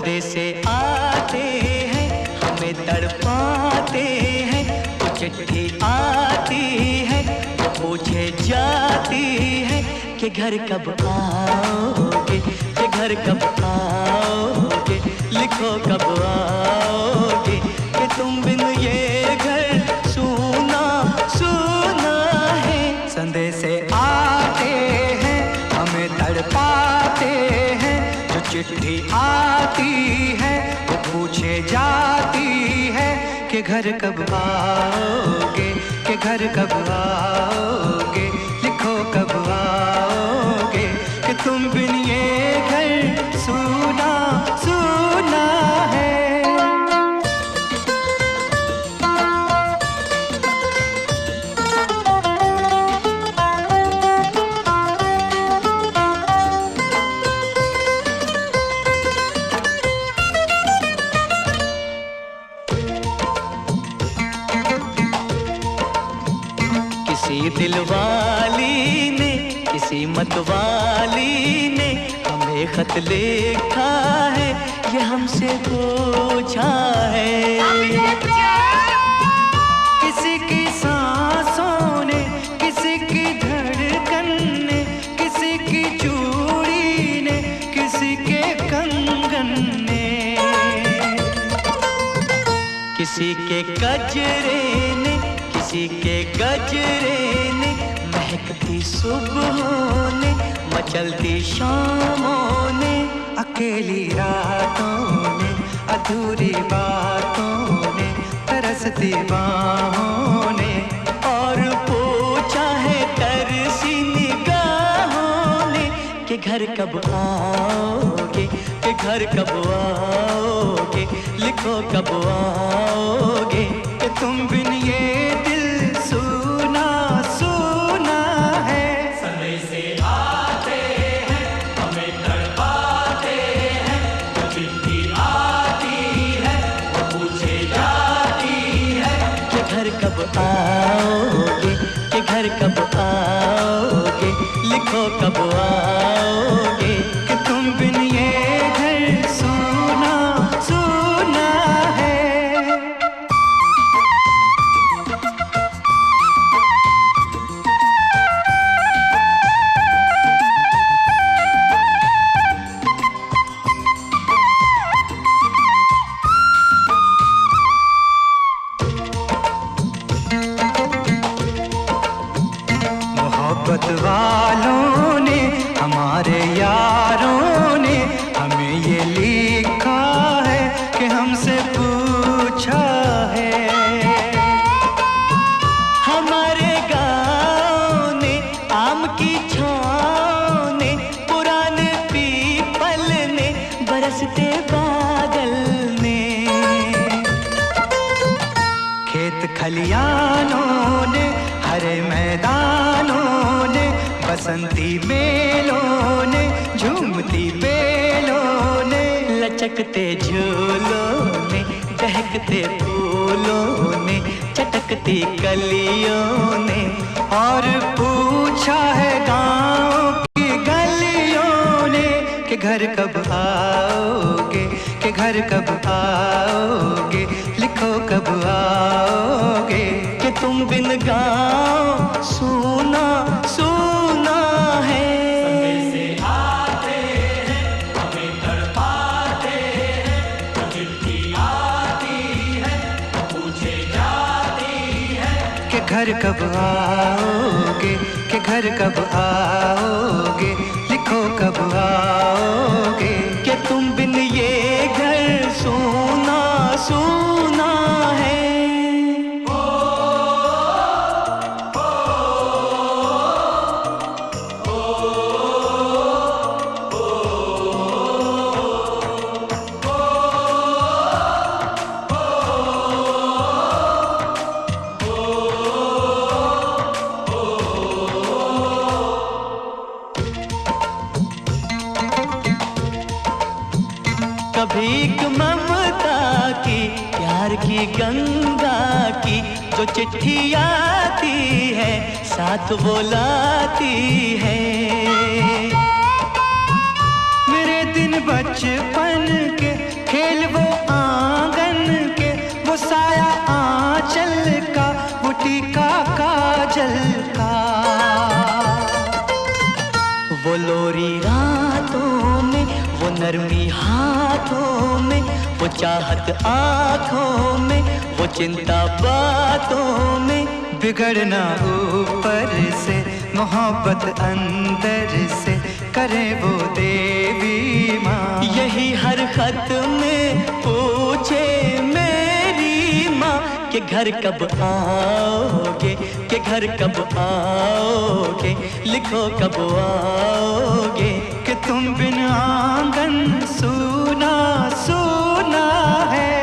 पर्दे से आते हैं, हमें तड़पाते हैं। वो चिट्ठी आती है, वो पूछे जाती है कि घर कब आओगे, कि घर कब आओगे, लिखो कब आओगे, कि तुम बिन ये घर सूना सूना है। संदेश आते हैं, हमें तड़पाते हैं। जो चिट्ठी आती है, वो पूछे जाती है कि घर कब आओगे, कि घर कब आओगे, लिखो कब आओगे, कि तुम बिन ये घर सूना सूना है। किसी दिलवाली ने, किसी मतवाली ने हमें खत लिखा है, ये हमसे पूछा है। किसी की सांसों ने, किसी की धड़कन ने, किसी की चूड़ी ने, किसी के कंगन ने, किसी के गजरे ने, किसी के गजरे ने, महकती सुबहों ने, मचलती शामों ने, अकेली रातों ने, अधूरी बातों ने, तरसती बाहों ने, और पूछा है तरसी निगाहों ने कि घर कब आओगे, कि घर कब आओगे, लिखो कब आओगे, कि तुम बिन ये दिल सूना सूना है। संदेश से आते हैं, हमें तड़पाते हैं। जो चिट्ठी आती है, वो पूछे जाती है कि घर कब आओगे, कि घर कब आओगे, लिखो कब आओगे, कि तुम बिन ये घर सूना सूना है। मोहब्बत वालों ने, हमारे यारों ने हमें ये लिखा है कि हमसे पूछा है। हमारे गाँव ने, आम की छाँव ने, पुराने पीपल ने, बरसते बादल ने, खेत खलियानों ने, हरे मैदानों ने, बसंती मेलों ने, झूमती बेलों ने, लचकते झूलों ने, दहकते फूलों ने, चटकती कलियों ने, और पूछा है गाँव की गलियों ने कि घर कब आओगे, कि घर कब आओगे, लिखो कब आओगे, कि तुम बिन गाँव सूना सूना है। संदेश से आते हैं, हमें तड़पाते हैं। जो चिट्ठी आती है, वो पूछे जाती है कि घर कब आओगे, कि घर कब आओगे, लिखो कब आओगे, कि तुम बिन ये घर सूना सूना है। कभी एक ममता की, प्यार की गंगा की, जो चिट्ठी आती है, साथ वो लाती है। मेरे दिन बचपन के खेल वो आंगन के, वो साया आंचल का, वो टीका काजल का। वो लोरी रातों में, वो नरमी हाथों में, वो चाहत आँखों में, वो चिंता बातों में। बिगड़ना ऊपर से, मोहब्बत अंदर से, करे वो देवी माँ। यही हर खत में पूछे मेरी माँ कि घर कब आओगे, कि घर कब आओगे, लिखो कब आओगे। कि तुम बिन आंगन सूना सूना है।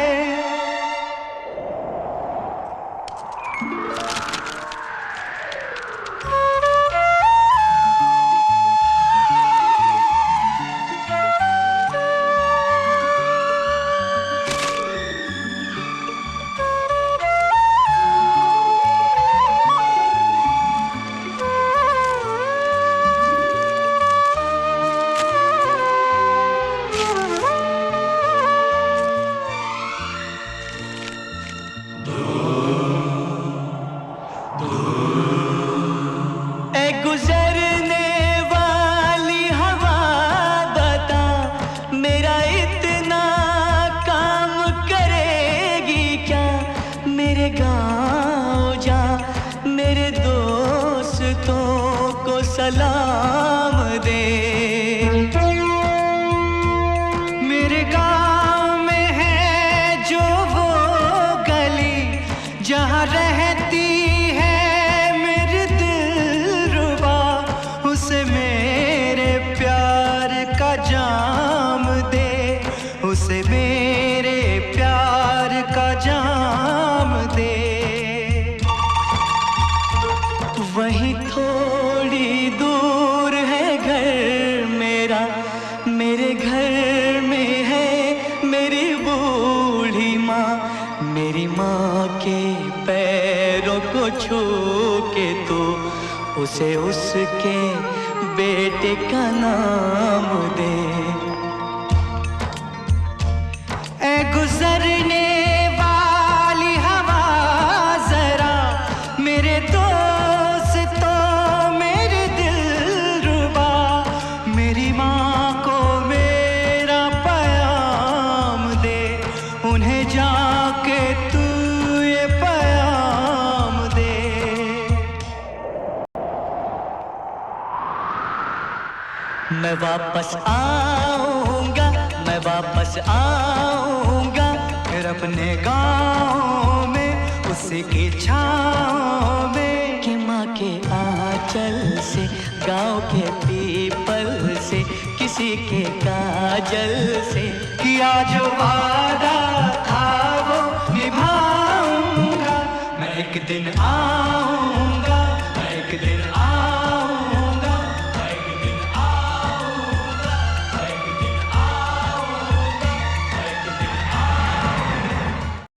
सलाम दे। मेरे गांव में है जो वो गली, जहाँ रहती है मेरी दिलरुबा, उसे मेरे प्यार का जाम दे, उसे मेरे प्यार का जाम दे। वहीं थोड़ी दूर है घर मेरा, मेरे घर में है मेरी बूढ़ी माँ। मेरी माँ के पैरों को छू के तो उसे उसके बेटे का नाम दे। ऐ गुजरने वाली हवा जरा, मेरे जाके तू ये पैगाम दे। मैं वापस आऊंगा, मैं वापस आऊंगा, फिर अपने गाँव में उसी की छाँव में। कि माँ के आंचल से, गाँव के पीपल से, किसी के काजल से किया जो